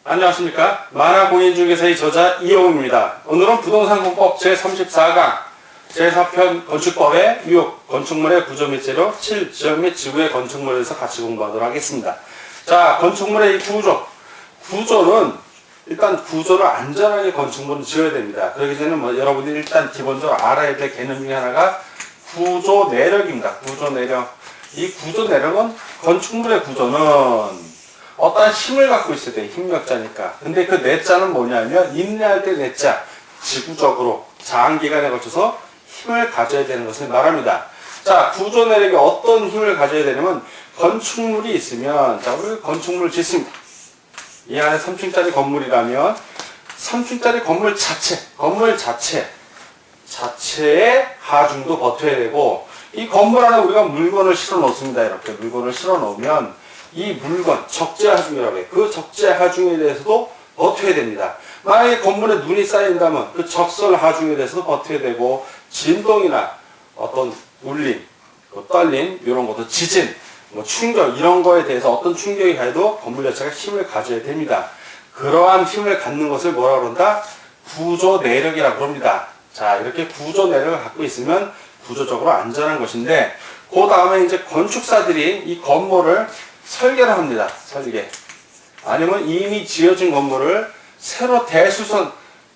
안녕하십니까. 만화공인중개사의 저자 이영웅입니다. 오늘은 부동산공법 제34강 제4편 건축법의 유혹, 건축물의 구조 및 재료, 7지역 및 지구의 건축물에 대해서 같이 공부하도록 하겠습니다. 자, 건축물의 이 구조는 일단 구조를 안전하게 건축물을 지어야 됩니다. 그러기 전에 여러분들이 일단 기본적으로 알아야 될 개념 중에 하나가 구조 내력입니다. 구조 내력. 이 구조 내력은 건축물의 구조는 어떠한 힘을 갖고 있어야 돼요. 힘력자니까. 근데 그 내자는 뭐냐면 인내할 때 내자, 지구적으로 장기간에 걸쳐서 힘을 가져야 되는 것을 말합니다. 자, 구조 내력이 어떤 힘을 가져야 되냐면 건축물이 있으면, 자, 우리 건축물을 짓습니다. 이 안에 3층짜리 건물이라면 3층짜리 건물 자체의 하중도 버텨야 되고, 이 건물 안에 우리가 물건을 실어 놓습니다. 이렇게 물건을 실어 놓으면 이 물건, 적재하중이라고 해요. 그 적재하중에 대해서도 버텨야 됩니다. 만약에 건물에 눈이 쌓인다면 그 적설하중에 대해서도 버텨야 되고, 진동이나 어떤 울림, 떨림, 이런 것도 지진, 충격, 이런 거에 대해서 어떤 충격이 가해도 건물 자체가 힘을 가져야 됩니다. 그러한 힘을 갖는 것을 뭐라고 그런다? 구조 내력이라고 합니다. 자, 이렇게 구조 내력을 갖고 있으면 구조적으로 안전한 것인데, 그 다음에 이제 건축사들이 이 건물을 설계를 합니다. 설계. 아니면 이미 지어진 건물을 새로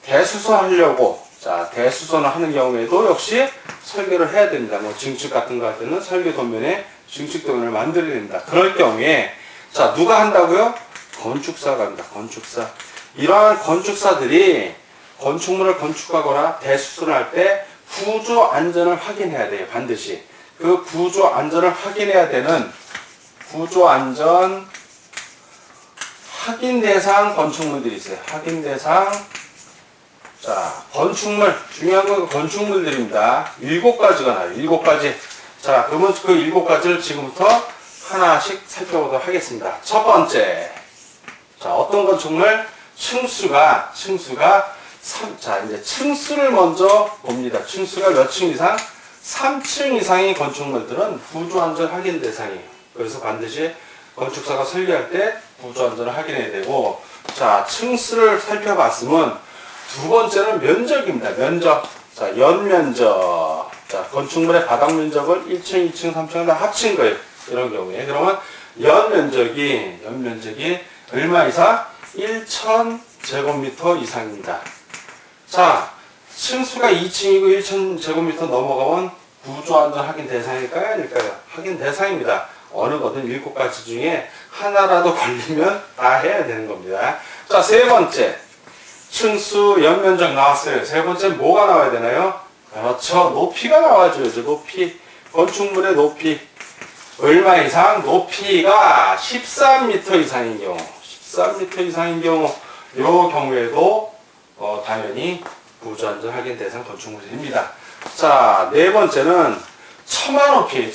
대수선하려고, 자, 대수선을 하는 경우에도 역시 설계를 해야 됩니다. 증축 같은 거 할 때는 설계 도면에 증축 도면을 만들어야 됩니다. 그럴 경우에, 자, 누가 한다고요? 건축사가 합니다. 건축사. 이러한 건축사들이 건축물을 건축하거나 대수선을 할 때 구조 안전을 확인해야 돼요. 반드시. 그 구조 안전을 확인해야 되는 구조 안전 확인 대상 건축물들이 있어요. 확인 대상. 자, 건축물. 중요한 건 건축물들입니다. 7가지가 나와요. 7가지. 자, 그러면 그 7가지를 지금부터 하나씩 살펴보도록 하겠습니다. 첫 번째. 자, 어떤 건축물? 층수가 자, 이제 층수를 먼저 봅니다. 층수가 몇 층 이상? 3층 이상의 건축물들은 구조안전 확인 대상이에요. 그래서 반드시 건축사가 설계할 때 구조안전을 확인해야 되고, 자, 층수를 살펴봤으면 두 번째는 면적입니다. 면적. 자, 연면적. 자, 건축물의 바닥 면적을 1층, 2층, 3층을 다 합친 거예요. 이런 경우에. 그러면 연면적이 얼마 이상? 1,000제곱미터 이상입니다. 자, 층수가 2층이고 1,000제곱미터 넘어가면 구조안전 확인 대상일까요? 아닐까요? 확인 대상입니다. 어느 거든 7가지 중에 하나라도 걸리면 다 해야 되는 겁니다. 자, 세 번째. 층수 연면적 나왔어요. 세 번째 뭐가 나와야 되나요? 그렇죠. 높이가 나와줘야죠. 높이. 건축물의 높이. 얼마 이상? 높이가 13m 이상인 경우. 13m 이상인 경우. 이 경우에도 당연히 구조안전 확인 대상 건축물입니다. 자, 네 번째는 처마 높이.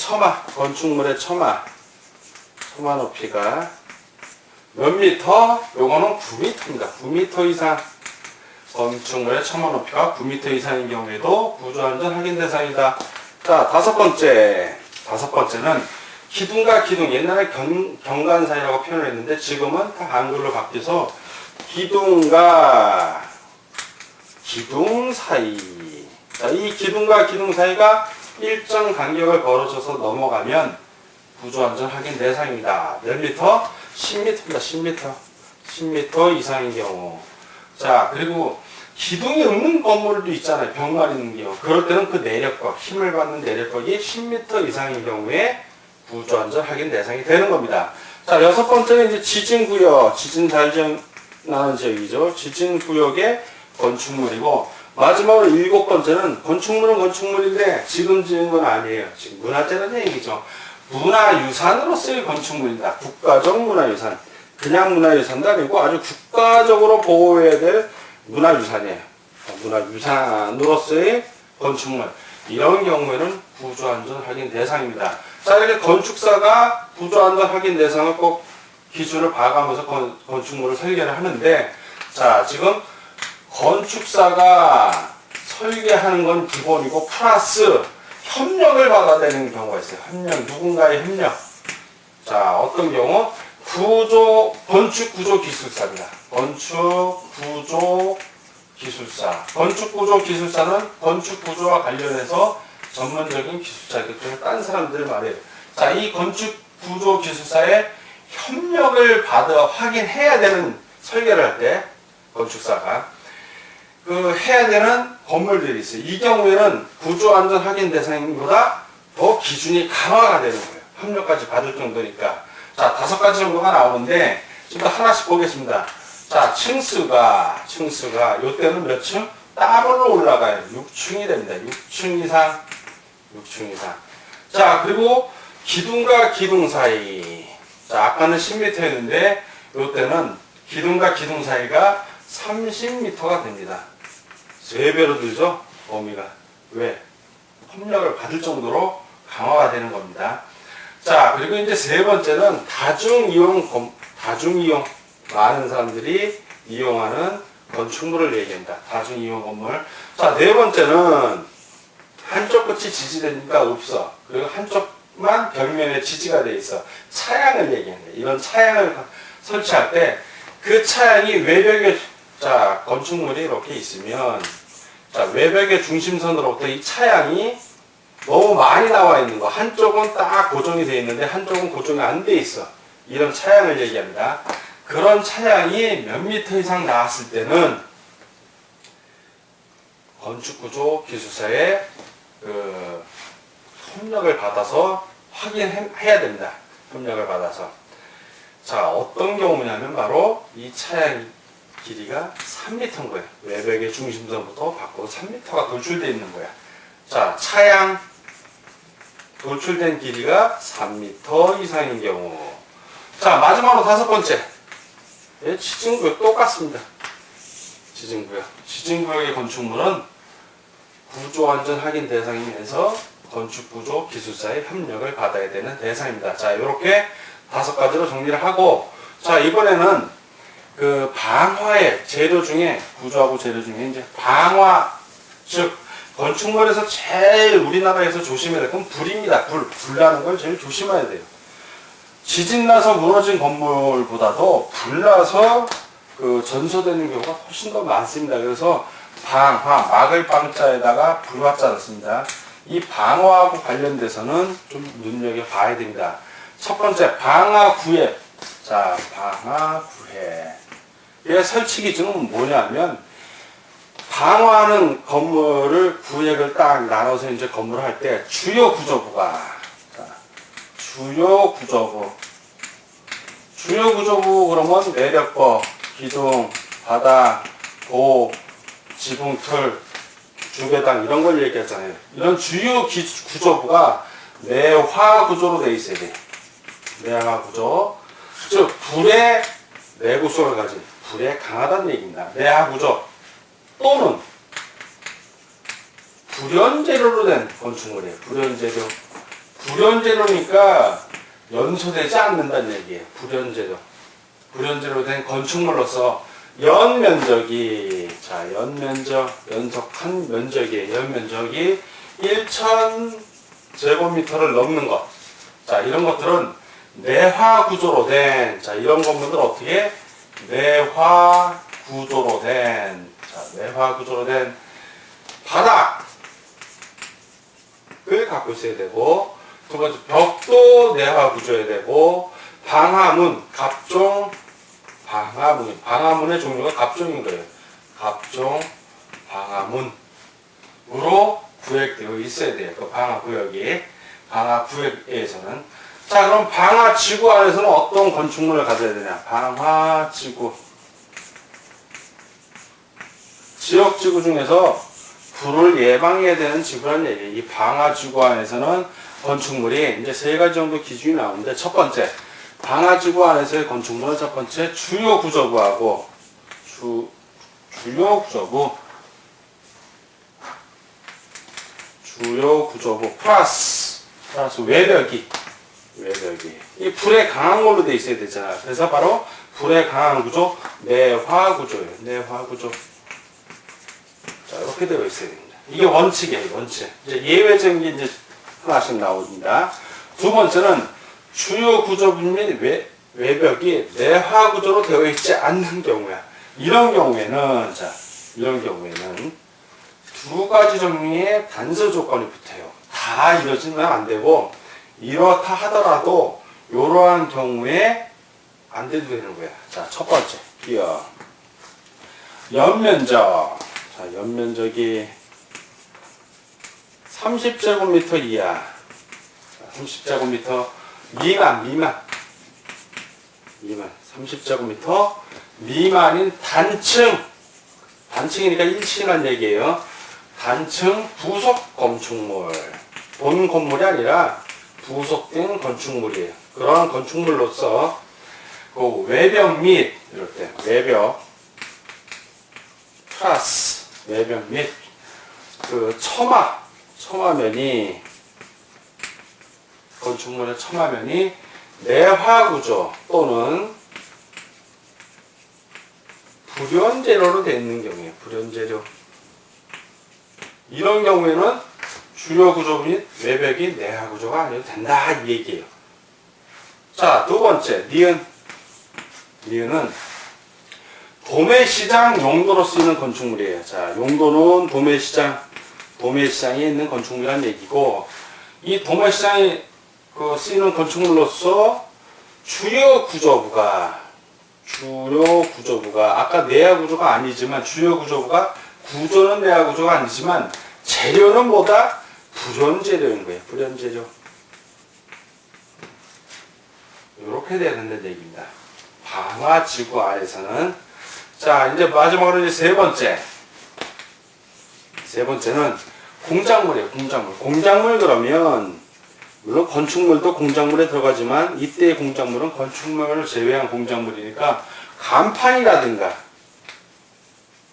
건축물의 처마 높이가 몇 미터? 요거는 9m입니다. 9m 이상. 건축물의 처마 높이가 9m 이상인 경우에도 구조안전 확인 대상이다. 자, 다섯 번째는 기둥과 기둥. 옛날에 경관사이라고 표현을 했는데 지금은 다 한글로 바뀌어서 기둥과 기둥 사이. 자, 이 기둥과 기둥 사이가 일정 간격을 벌어져서 넘어가면 구조안전 확인 대상입니다. 몇 미터? 10m입니다. 10m 이상인 경우. 자, 그리고 기둥이 없는 건물도 있잖아요. 벽만 있는 경우. 그럴 때는 그 내력각, 힘을 받는 내력각이 10m 이상인 경우에 구조안전 확인 대상이 되는 겁니다. 자, 여섯 번째는 이제 지진구역. 지진 잘 나는 지역이죠. 지진구역의 건축물이고, 마지막으로 7번째는 건축물은 건축물인데 지금 지은 건 아니에요. 지금 문화재라는 얘기죠. 문화유산으로서의 건축물입니다. 국가적 문화유산. 그냥 문화유산도 아니고 아주 국가적으로 보호해야 될 문화유산이에요. 문화유산으로서의 건축물. 이런 경우에는 구조안전 확인 대상입니다. 자, 이렇게 건축사가 구조안전 확인 대상을 꼭 기준을 봐가면서 건축물을 설계를 하는데, 자, 지금 건축사가 설계하는 건 기본이고 플러스 협력을 받아야 되는 경우가 있어요. 누군가의 협력. 자, 어떤 경우 건축 구조 기술사입니다. 건축 구조 기술사. 건축 구조 기술사는 건축 구조와 관련해서 전문적인 기술자이기 딴 사람들 말이에요. 자, 이 건축 구조 기술사의 협력을 받아 확인해야 되는 설계를 할 때 건축사가 해야 되는 건물들이 있어요. 이 경우에는 구조 안전 확인 대상보다 더 기준이 강화가 되는 거예요. 협력까지 받을 정도니까. 자, 5가지 정도가 나오는데 지금 하나씩 보겠습니다. 자, 층수가 요때는 몇 층? 더블로 올라가요. 6층이 됩니다. 6층 이상. 자, 그리고 기둥과 기둥 사이. 자, 아까는 10m였는데 요때는 기둥과 기둥 사이가 30m가 됩니다. 3배로 늘죠? 범위가. 왜? 협력을 받을 정도로 강화가 되는 겁니다. 자, 그리고 이제 세 번째는 다중이용, 많은 사람들이 이용하는 건축물을 얘기합니다. 다중이용 건물. 자, 네 번째는 한쪽 끝이 지지되니까 없어. 그리고 한쪽만 벽면에 지지가 돼 있어. 차양을 얘기합니다. 이런 차양을 설치할 때 그 차양이 외벽에, 자, 건축물이 이렇게 있으면, 자, 외벽의 중심선으로부터 이 차양이 너무 많이 나와 있는 거. 한쪽은 딱 고정이 되어 있는데 한쪽은 고정이 안 돼 있어. 이런 차양을 얘기합니다. 그런 차양이 몇 미터 이상 나왔을 때는 건축구조 기술사의 협력을 받아서 확인해야 됩니다. 협력을 받아서. 자, 어떤 경우냐면 바로 이 차양 길이가 3m인 거예요. 외벽의 중심선부터 밖으로 3m가 돌출되어 있는 거야. 자, 차양 돌출된 길이가 3m 이상인 경우. 자, 마지막으로 5번째. 예, 지진구역 똑같습니다. 지진구역의 건축물은 구조안전 확인 대상이면서 건축구조 기술사의 협력을 받아야 되는 대상입니다. 자, 이렇게 5가지로 정리를 하고, 자, 이번에는 방화의 재료 중에, 구조하고 재료 중에 이제 방화, 즉, 건축물에서 제일 우리나라에서 조심해야 될 건 불입니다. 불나는 걸 제일 조심해야 돼요. 지진 나서 무너진 건물보다도 불나서 전소되는 경우가 훨씬 더 많습니다. 그래서 방화, 막을 방자에다가 불화자를 씁니다. 이 방화하고 관련돼서는 좀 눈여겨봐야 됩니다. 첫 번째, 방화구획. 자, 방화구획. 얘 설치 기준은 뭐냐면, 방화하는 건물을 구획을 딱 나눠서 이제 건물을 할 때 주요 구조부가, 자, 주요 구조부 그러면 내력법, 기둥, 바닥, 도, 지붕, 틀, 주배당 이런 걸 얘기했잖아요. 이런 주요 구조부가 내화 구조로 되어 있어야 돼. 내화 구조. 즉, 불의 내구성을 가진, 불에 강하다는 얘기입니다. 내화 구조. 또는 불연재료로 된 건축물이에요. 불연재료니까 연소되지 않는다는 얘기예요. 불연재료 된 건축물로서 연면적이, 자, 연속한 면적이에요. 연면적이 1000제곱미터를 넘는 것. 자, 이런 것들은 내화 구조로 된, 자, 이런 건물들 어떻게? 내화 구조로 된 바닥을 갖고 있어야 되고, 두 번째, 벽도 내화 구조여야 되고, 방화문, 방화문의 종류가 갑종인 거예요. 갑종, 방화문으로 구획되어 있어야 돼요. 그 방화구역에서는. 자, 그럼 방화지구 안에서는 어떤 건축물을 가져야 되냐? 방화지구. 지역지구 중에서 불을 예방해야 되는 지구라는 얘기예요. 이 방화지구 안에서는 건축물이 이제 3가지 정도 기준이 나오는데, 첫 번째, 방화지구 안에서의 건축물은 첫 번째, 주요 구조부하고, 주요 구조부 플러스 외벽이 이 불에 강한 걸로 돼 있어야 되잖아. 그래서 바로 불에 강한 구조, 내화 구조. 자, 이렇게 되어 있어야 됩니다. 이게 원칙이에요, 원칙. 이제 예외적인 게 이제 하나씩 나옵니다. 두 번째는 주요 구조부 및 외벽이 내화 구조로 되어 있지 않는 경우야. 이런 경우에는 두 가지 종류의 단서 조건이 붙어요. 다 이러지는 안 되고, 이렇다 하더라도 이러한 경우에 안 돼도 되는 거야. 자, 첫 번째 기어 연면적. 자, 연면적이 30제곱미터 이하, 30제곱미터 미만 30제곱미터 미만인 단층이니까 1층이란 얘기예요. 단층 부속 건축물, 본 건물이 아니라 부속된 건축물이에요. 그런 건축물로서 그 외벽 및 이럴 때 외벽 플러스 외벽 및 그 처마면이 건축물의 처마면이 내화 구조 또는 불연재료로 되어 있는 경우에 불연재료, 이런 경우에는 주요 구조 및 외벽이 내화 구조가 아니어도 된다 이 얘기예요. 자, 두 번째 니은은 도매시장 용도로 쓰이는 건축물이에요. 자, 용도는 도매시장에 있는 건축물이라는 얘기고, 이 도매시장에 쓰이는 건축물로서 주요 구조부가 아까 내화 구조가 아니지만 주요 구조부가 구조는 내화 구조가 아니지만 재료는 뭐다? 불연재료인 거예요. 불연재료. 이렇게 돼야 된다는 얘기입니다. 방화지구 아래서는. 자, 이제 마지막으로 이제 세 번째는 공작물이에요. 공작물 그러면 물론 건축물도 공작물에 들어가지만 이때의 공작물은 건축물을 제외한 공작물이니까 간판이라든가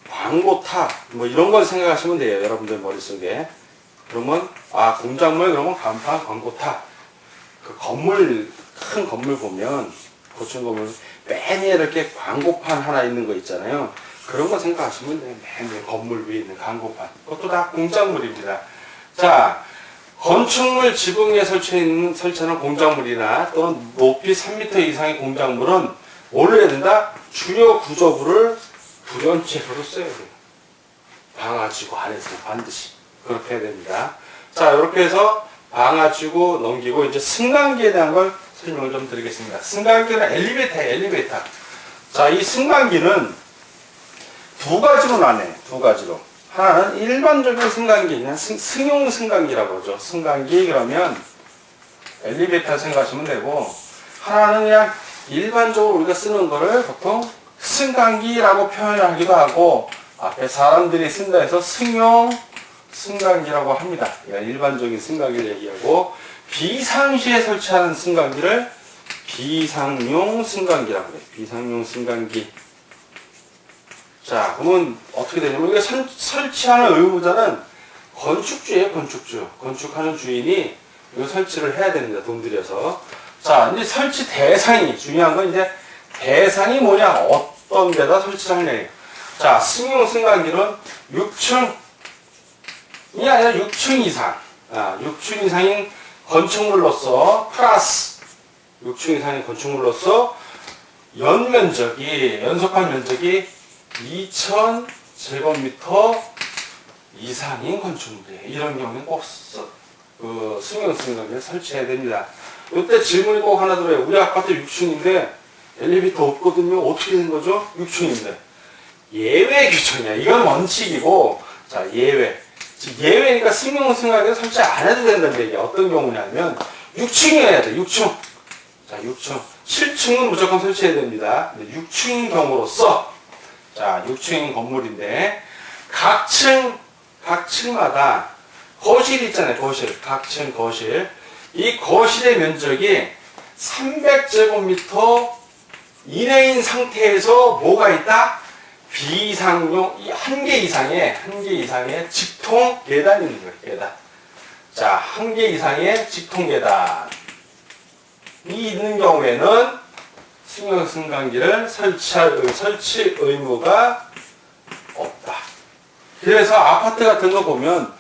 광고탑 뭐 이런 걸 생각하시면 돼요. 여러분들 머릿속에. 그러면 공작물 그러면 간판, 광고탑. 그 건물, 큰 건물 보면 고층 건물 맨 위에 이렇게 광고판 하나 있는 거 있잖아요. 그런 거 생각하시면 돼요. 맨 건물 위에 있는 광고판. 그것도 다 공작물입니다. 자, 건축물 지붕 위에 설치하는 공작물이나 또는 높이 3m 이상의 공작물은 뭐를 해야 된다? 주요 구조부를 불연재료로 써야 돼요. 방화지구 안에서는 반드시 그렇게 해야 됩니다. 자, 이렇게 해서 방화지구 넘기고 이제 승강기에 대한 걸 설명을 좀 드리겠습니다. 승강기는 엘리베이터. 자, 이 승강기는 두 가지로 나뉘어요. 두 가지로. 하나는 일반적인 승강기, 그냥 승용 승강기라고 하죠. 승강기 그러면 엘리베이터 생각하시면 되고, 하나는 그냥 일반적으로 우리가 쓰는 거를 보통 승강기라고 표현을 하기도 하고, 앞에 사람들이 쓴다 해서 승용 승강기라고 합니다. 그러니까 일반적인 승강기를 얘기하고, 비상시에 설치하는 승강기를 비상용 승강기라고 해요. 비상용 승강기. 자, 그러면 어떻게 되냐면, 이게 설치하는 의무자는 건축주예요, 건축주. 건축하는 주인이 이거 설치를 해야 됩니다, 돈 들여서. 자, 이제 설치 대상이, 중요한 건 이제 대상이 뭐냐, 어떤 데다 설치를 하느냐. 자, 승용 승강기는 6층이 아니라 6층 이상. 6층 이상인 건축물로서, 플러스 6층 이상인 건축물로서 연속한 면적이 2000제곱미터 이상인 건축물이에요. 이런 경우는 꼭 승용 승강기를 설치해야 됩니다. 이때 질문이 꼭 하나 들어요. 우리 아파트 6층인데 엘리베이터 없거든요. 어떻게 된 거죠? 6층인데. 예외 규정이야. 이건 원칙이고, 자, 예외니까 승용 승강기를 설치 안 해도 된다는 얘기야. 어떤 경우냐면 6층이어야 돼. 6층. 자, 6층. 7층은 무조건 설치해야 됩니다. 근데 6층인 경우로서, 자, 6층인 건물인데 각 층마다 거실 있잖아요. 각층 거실. 이 거실의 면적이 300제곱미터 이내인 상태에서 뭐가 있다? 비상용 한 개 이상의 직통 계단이 있는 거예요. 계단. 자, 한 개 이상의 직통 계단이 있는 경우에는 승용 승강기를 설치 의무가 없다. 그래서 아파트 같은 거 보면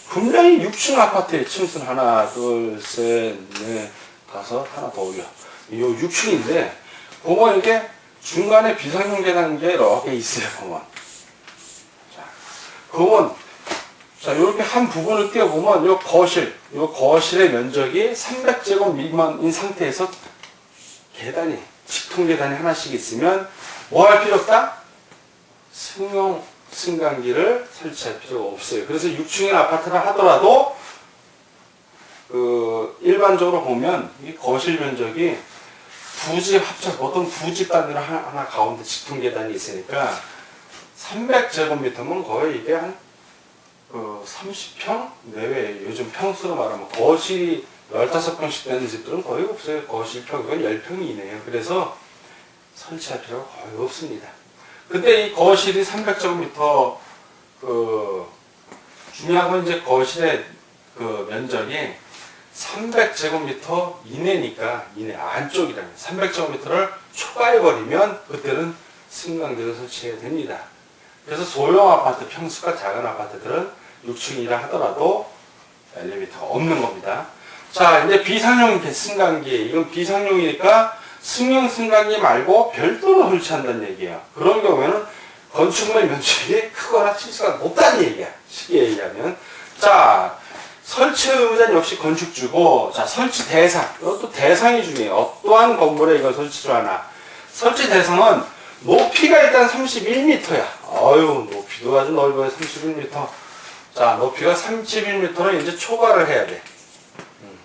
분명히 6층 아파트에 층수는 하나, 둘, 셋, 넷, 다섯, 하나 더 올려. 이 6층인데 보면 이게 중간에 비상용 계단이 이렇게 있어요, 보면. 자, 그러면, 자, 이렇게 한 부분을 띄워보면, 요 거실의 면적이 300제곱 미만인 상태에서 계단이, 직통 계단이 하나씩 있으면, 뭐 할 필요 없다? 승용 승강기를 설치할 필요가 없어요. 그래서 6층의 아파트를 하더라도, 일반적으로 보면, 이 거실 면적이 두 집 합쳐서, 보통 두 집 단위로 하나 가운데 직통 계단이 있으니까, 300제곱미터면 거의 이게 한, 30평 내외, 요즘 평수로 말하면 거실이 15평씩 되는 집들은 거의 없어요. 거실 평수가 10평이 이네요. 그래서 설치할 필요가 거의 없습니다. 근데 이 거실이 300제곱미터, 중요한 건 이제 거실의 면적이 300제곱미터 이내니까, 안쪽이라면 300제곱미터를 초과해버리면 그때는 승강기를 설치해야 됩니다. 그래서 소형 아파트, 평수가 작은 아파트들은 6층이라 하더라도 엘리베이터가 없는 겁니다. 자, 이제 비상용 승강기, 이건 비상용이니까 승용 승강기 말고 별도로 설치한다는 얘기예요. 그런 경우에는 건축물 면적이 크거나 치수가 높다는 얘기야. 쉽게 얘기하면. 자, 설치 의무자는 역시 건축주고, 자, 설치 대상. 이것도 대상이 중요해요. 어떠한 건물에 이걸 설치를 하나. 설치 대상은 높이가 일단 31m야. 높이도 아주 넓어요. 31m. 자, 높이가 31m를 이제 초과를 해야 돼.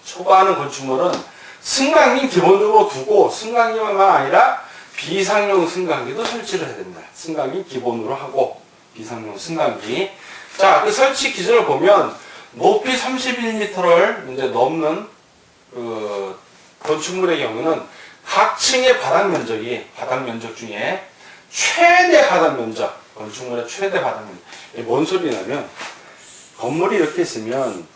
초과하는 건축물은 승강기 기본적으로 두고, 승강기만 아니라 비상용 승강기도 설치를 해야 됩니다. 승강기 기본으로 하고, 비상용 승강기. 자, 그 설치 기준을 보면, 높이 31m를 이제 넘는, 건축물의 경우는 각 층의 바닥 면적 중에 최대 바닥 면적, 건축물의 최대 바닥 면적. 이게 뭔 소리냐면, 건물이 이렇게 있으면,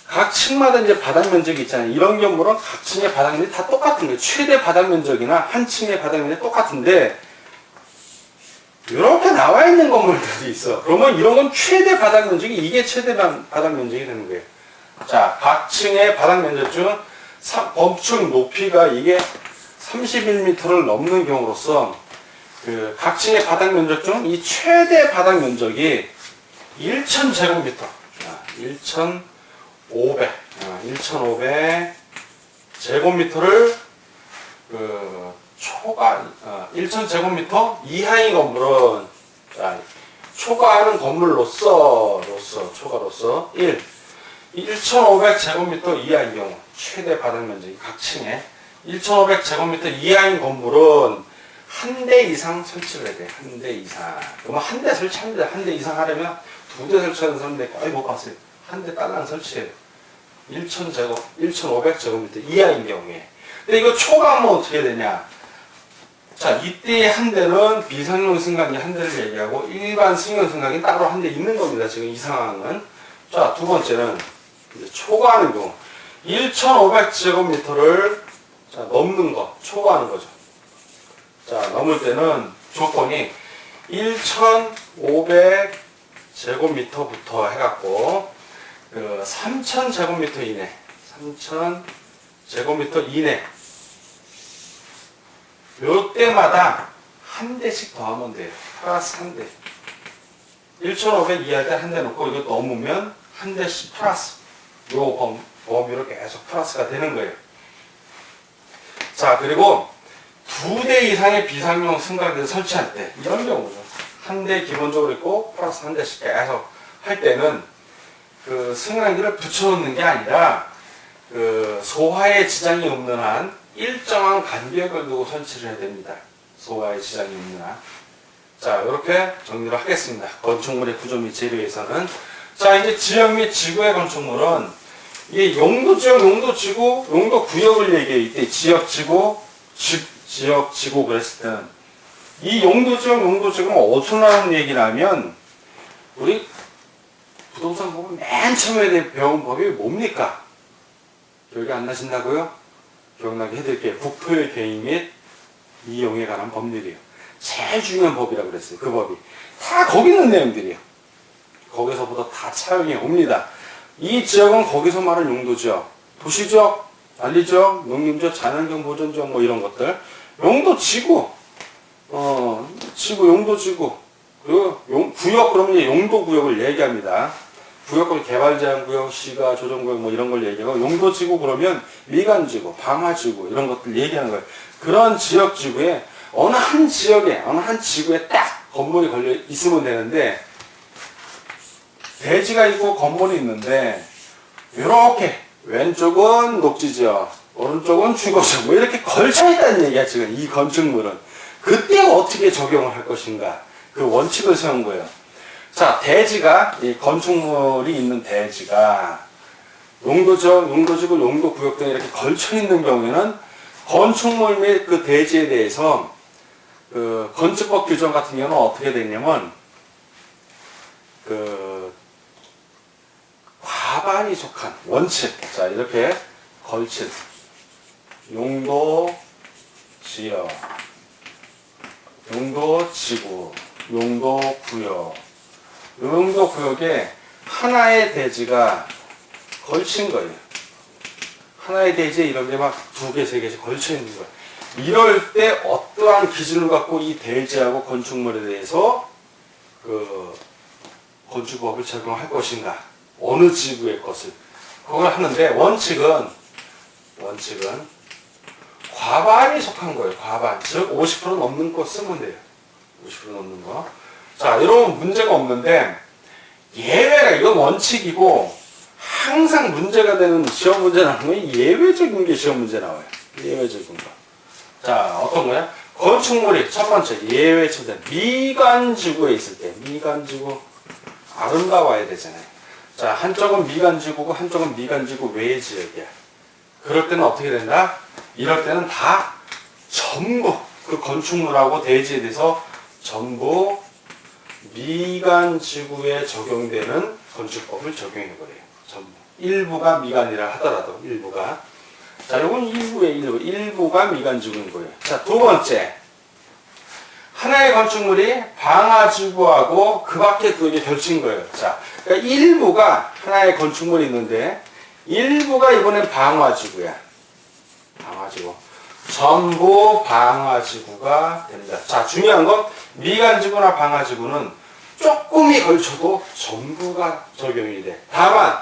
각 층마다 이제 바닥 면적이 있잖아요. 이런 경우는 각 층의 바닥 면적이 다 똑같은 거예요. 최대 바닥 면적이나 한 층의 바닥 면적이 똑같은데, 이렇게 나와 있는 건물들이 있어. 그러면 이런 건 최대 바닥 면적이, 이게 최대 바닥 면적이 되는 거예요. 자, 각 층의 바닥 면적 중 건축 높이가 이게 31m를 넘는 경우로서 각 층의 바닥 면적 중 이 최대 바닥 면적이 1,000제곱미터, 1,500 제곱미터를 초과, 1,000제곱미터 이하의 건물은, 자, 초과하는 건물로서, 초과로서 1,500제곱미터 이하인 경우, 최대 바닥 면적이 각 층에 1,500제곱미터 이하인 건물은 한 대 이상 설치를 해야 돼. 한 대 이상. 그러면 한 대 설치합니다. 한 대 이상 하려면 두 대 설치하는 사람들 거의 못 봤어요. 한 대 딸랑 설치해요. 1,500제곱미터 이하인 경우에. 근데 이거 초과하면 어떻게 되냐? 자, 이때 한 대는 비상용 승강기 한 대를 얘기하고 일반 승용 승강기 따로 한 대 있는 겁니다. 지금 이 상황은. 자, 두 번째는 이제 초과하는 경우. 1,500제곱미터를 넘는 거, 초과하는 거죠. 자, 넘을 때는 조건이 1,500제곱미터부터 해갖고 3,000제곱미터 이내, 3,000제곱미터 이내. 요때마다 한 대씩 더 하면 돼요. 플러스 한 대. 1,500 이하일 때 한 대 놓고 이거 넘으면 한 대씩 플러스. 요 범위로 계속 플러스가 되는 거예요. 자, 그리고 두 대 이상의 비상용 승강기를 설치할 때, 이런 경우죠. 한 대 기본적으로 있고, 플러스 한 대씩 계속 할 때는, 승강기를 붙여놓는 게 아니라, 소화에 지장이 없는 한, 일정한 간격을 두고 설치를 해야 됩니다. 소화에 지장이 없는 한. 자, 이렇게 정리를 하겠습니다. 건축물의 구조 및 재료에서는. 자, 이제 지역 및 지구의 건축물은, 이게 용도지역, 용도지구, 용도구역을 얘기해요. 이때 지역지구, 지역지구 그랬을 때는. 이 용도지역, 용도지구는 어디서 나오는 얘기냐면, 우리 부동산 보면 맨 처음에 배운 법이 뭡니까? 기억이 안 나신다고요? 기억나게 해드릴게요. 국토의 개입 및 이용에 관한 법률이에요. 제일 중요한 법이라고 그랬어요. 그 법이. 다 거기 있는 내용들이에요. 거기서부터 다 차용이 옵니다. 이 지역은 거기서 말하는 용도지역, 도시지역, 관리지역, 농림지역, 자연환경 보존지역 뭐 이런 것들. 용도지구, 지구, 용도지구. 그리고 구역, 그러면 이제 용도구역을 얘기합니다. 구역은 개발제한구역, 시가, 조정구역 뭐 이런 걸 얘기하고, 용도지구 그러면 미관지구, 방화지구 이런 것들 얘기하는 거예요. 그런 지역지구에 어느 한 지역에, 어느 한 지구에 딱 건물이 걸려 있으면 되는데, 대지가 있고 건물이 있는데, 이렇게 왼쪽은 녹지지역, 오른쪽은 주거지역 뭐 이렇게 걸쳐있다는 얘기야 지금 이 건축물은. 그때 어떻게 적용을 할 것인가 그 원칙을 세운 거예요. 자, 대지가 이 건축물이 있는 대지가 용도지역, 용도지구, 용도구역 등 이렇게 걸쳐있는 경우에는 건축물 및 그 대지에 대해서 그 건축법 규정 같은 경우는 어떻게 되냐면 그 과반이 속한 원칙. 자, 이렇게 걸친 용도 지역, 용도 지구, 용도 구역, 용도 구역에 하나의 대지가 걸친 거예요. 하나의 대지에 이런 게 막 두 개, 세 개씩 걸쳐 있는 거예요. 이럴 때 어떠한 기준을 갖고 이 대지하고 건축물에 대해서 그 건축법을 적용할 것인가? 어느 지구의 것을 그걸 하는데 원칙은 과반이 속한 거예요. 과반. 즉 50% 넘는 거 쓰면 돼요. 50% 넘는 거. 자, 이런 문제가 없는데 예외가 이건 원칙이고 항상 문제가 되는 시험 문제 나오는 건 예외적인 게 시험 문제 나와요. 예외적인 거. 자, 어떤 거야? 건축물이 첫 번째 예외 초대 미관지구에 있을 때 미관지구 아름다워야 되잖아요. 자, 한쪽은 미관지구고 한쪽은 미관지구 외의 지역이야. 그럴 때는 어떻게 된다? 이럴 때는 다 전부 그 건축물하고 대지에 대해서 전부 미관지구에 적용되는 건축법을 적용해버려요. 전부. 일부가 미관이라 하더라도 일부가. 자, 이건 일부의 일부가 미관지구인 거예요. 자, 두 번째. 하나의 건축물이 방화지구하고 그 밖에 그게 걸친 거예요. 자, 그러니까 일부가 하나의 건축물이 있는데 일부가 이번엔 방화지구야. 방화지구. 전부 방화지구가 됩니다. 자, 중요한 건 미관지구나 방화지구는 조금이 걸쳐도 전부가 적용이 돼. 다만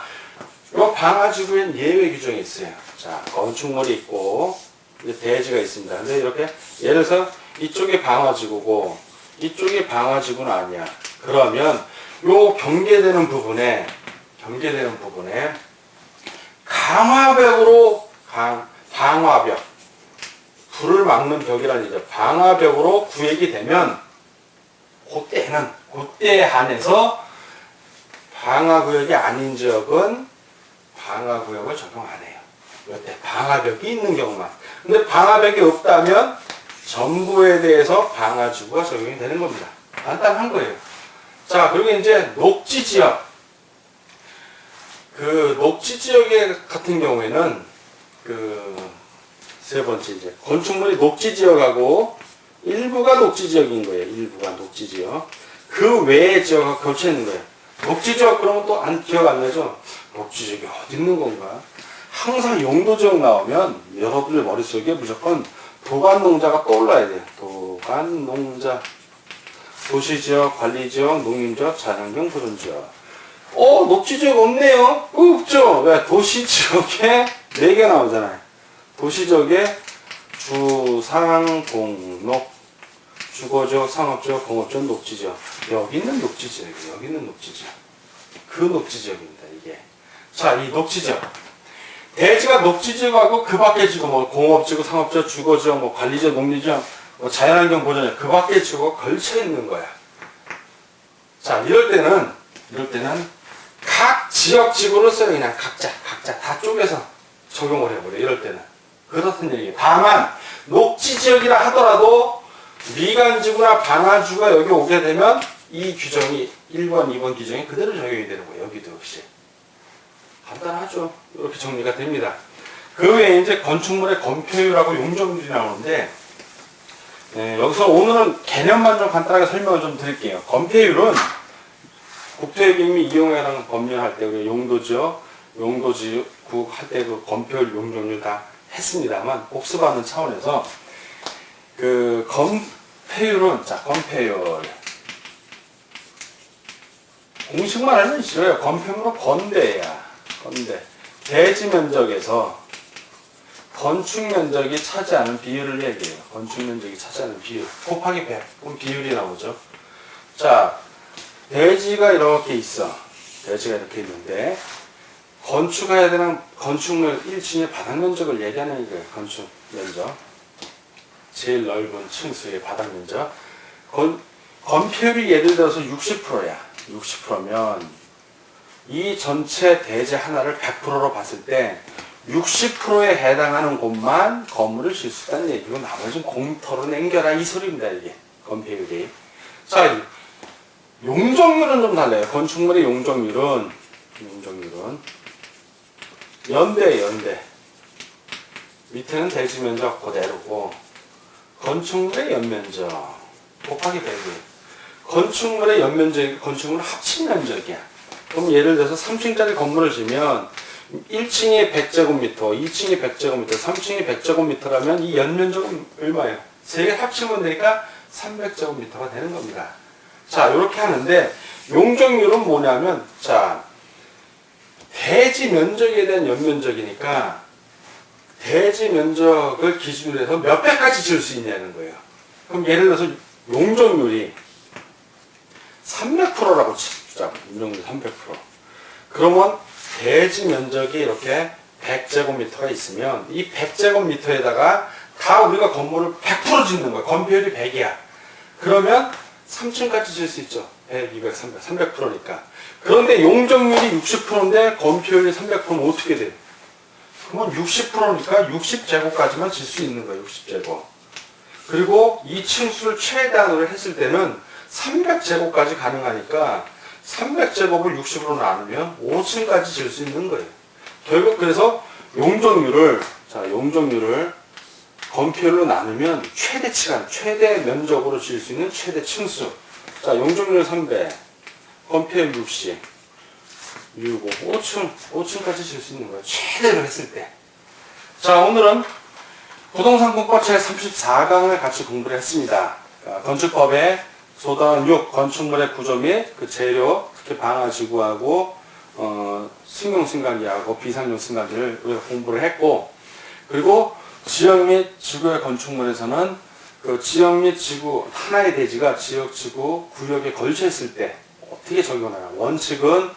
이 방화지구엔 예외 규정이 있어요. 자, 건축물이 있고 대지가 있습니다. 근데 이렇게 예를 들어서 이쪽이 방화지구고 이쪽이 방화지구는 아니야. 그러면 요 경계되는 부분에 강화벽으로 방화벽 불을 막는 벽이라는 얘기죠. 방화벽으로 구획이 되면 그때 한해서 방화구역이 아닌 지역은 방화구역을 적용 안 해요. 이때 방화벽이 있는 경우만. 근데 방화벽이 없다면 전부에 대해서 방화지구가 적용이 되는 겁니다. 간단한 거예요. 자, 그리고 이제 녹지지역. 그 녹지지역 같은 경우에는 세 번째 이제 건축물이 녹지지역하고 일부가 녹지지역인 거예요. 일부가 녹지지역. 그 외의 지역과 겹쳐 있는 거예요. 녹지지역 그러면 또 기억 안 나죠? 녹지지역이 어디 있는 건가? 항상 용도지역 나오면 여러분들 머릿속에 무조건 도관농자가 떠올라야 돼요. 도관농자. 도시지역, 관리지역, 농림지역, 자연환경 보존지역. 녹지지역 없네요? 없죠? 왜? 도시지역에 4개 나오잖아요. 도시지역에 주, 상, 공, 녹, 주거지역, 상업지역, 공업지역, 녹지지역. 여기 있는 녹지지역이에요. 여기 있는 녹지지역. 그 녹지지역입니다, 이게. 자, 이 녹지지역. 대지가 녹지지역하고 그 밖의 지구, 뭐 공업지구, 상업지역, 주거지역, 뭐 관리지역, 농림지역, 뭐 자연환경 보존지역, 그 밖의 지구가 걸쳐 있는 거야. 자, 이럴 때는 각 지역 지구를 써요. 그냥 각자 다 쪼개서 적용을 해버려. 이럴 때는. 그렇다는 얘기예요. 다만 녹지지역이라 하더라도 미관지구나 방화지구가 여기 오게 되면 이 규정이 1번, 2번 규정이 그대로 적용이 되는 거예요. 여기도 역시. 간단하죠. 이렇게 정리가 됩니다. 그 외에 이제 건축물의 건폐율하고 용적률이 나오는데 여기서 오늘은 개념만 좀 간단하게 설명을 좀 드릴게요. 건폐율은 국토개발 및 이용해당 법률할 때 용도지역, 용도지구 할 때도 건폐율, 용적률 다 했습니다만 복습하는 차원에서 그 건폐율은 자 건폐율 공식만 알면 싫어요. 건폐율은 건대야. 건대. 대지 면적에서 건축 면적이 차지하는 비율을 얘기해요. 건축 면적이 차지하는 비율. 곱하기 100. 그럼 비율이 나오죠. 자, 대지가 이렇게 있어. 대지가 이렇게 있는데, 건축해야 되는 건축물 1층의 바닥 면적을 얘기하는 거예요. 건축 면적. 제일 넓은 층수의 바닥 면적. 건폐율이 예를 들어서 60%야. 60%면 이 전체 대지 하나를 100%로 봤을 때 60%에 해당하는 곳만 건물을 질 수 있다는 얘기고 나머지는 공터로 남겨라 이 소리입니다. 이게 건폐율이. 자, 용적률은 좀 달라요. 건축물의 용적률은 연대 밑에는 대지 면적 그대로고 건축물의 연면적 곱하기 100이에요. 건축물의 연면적이 건축물 합친 면적이야. 그럼 예를 들어서 3층짜리 건물을 지면 1층이 100제곱미터, 2층이 100제곱미터, 3층이 100제곱미터라면 이 연면적은 얼마예요? 세 개 합치면 되니까 300제곱미터가 되는 겁니다. 자, 이렇게 하는데 용적률은 뭐냐면 자, 대지 면적에 대한 연면적이니까 대지 면적을 기준으로 해서 몇 배까지 지을 수 있냐는 거예요. 그럼 예를 들어서 용적률이 300%라고 치자고. 용적률 300%. 그러면 대지 면적이 이렇게 100제곱미터가 있으면 이 100제곱미터에다가 다 우리가 건물을 100% 짓는 거야. 건폐율이 100이야. 그러면 3층까지 지을 수 있죠. 100, 200, 300, 300%니까. 그런데 용적률이 60%인데 건폐율이 300%면 어떻게 돼요? 그러면 60%니까 60제곱까지만 질 수 있는 거예요. 60제곱. 그리고 이 층수를 최대한으로 했을 때는 300제곱까지 가능하니까 300제곱을 60으로 나누면 5층까지 질 수 있는 거예요. 결국 그래서 용적률을 건폐율로 나누면 최대치간, 최대 면적으로 질 수 있는 최대 층수. 자, 용적률 300, 건폐율 60, 5층까지 질 수 있는 거예요. 최대로 했을 때. 자, 오늘은 부동산공법 제34강을 같이 공부를 했습니다. 건축법의 소단 6 건축물의 구조 및 그 재료, 특히 방화지구하고 승용 승강기하고 비상용 승강기를 우리가 공부를 했고, 그리고 지역 및 지구의 건축물에서는 그 지역 및 지구 하나의 대지가 지역, 지구, 구역에 걸쳐 있을 때 어떻게 적용하나. 원칙은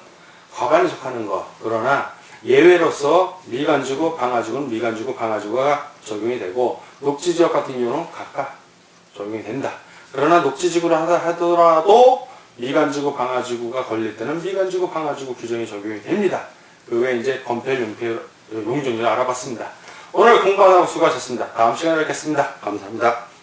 과반에 속하는 거. 그러나 예외로서 미관지구, 방화지구는 미관지구, 방화지구가 적용이 되고 녹지지역 같은 경우는 각각 적용이 된다. 그러나 녹지지구를 하더라도 미관지구, 방화지구가 걸릴 때는 미관지구, 방화지구 규정이 적용이 됩니다. 그 외에 이제 건폐율, 용적률을 알아봤습니다. 오늘 공부하느라고 수고하셨습니다. 다음 시간에 뵙겠습니다. 감사합니다.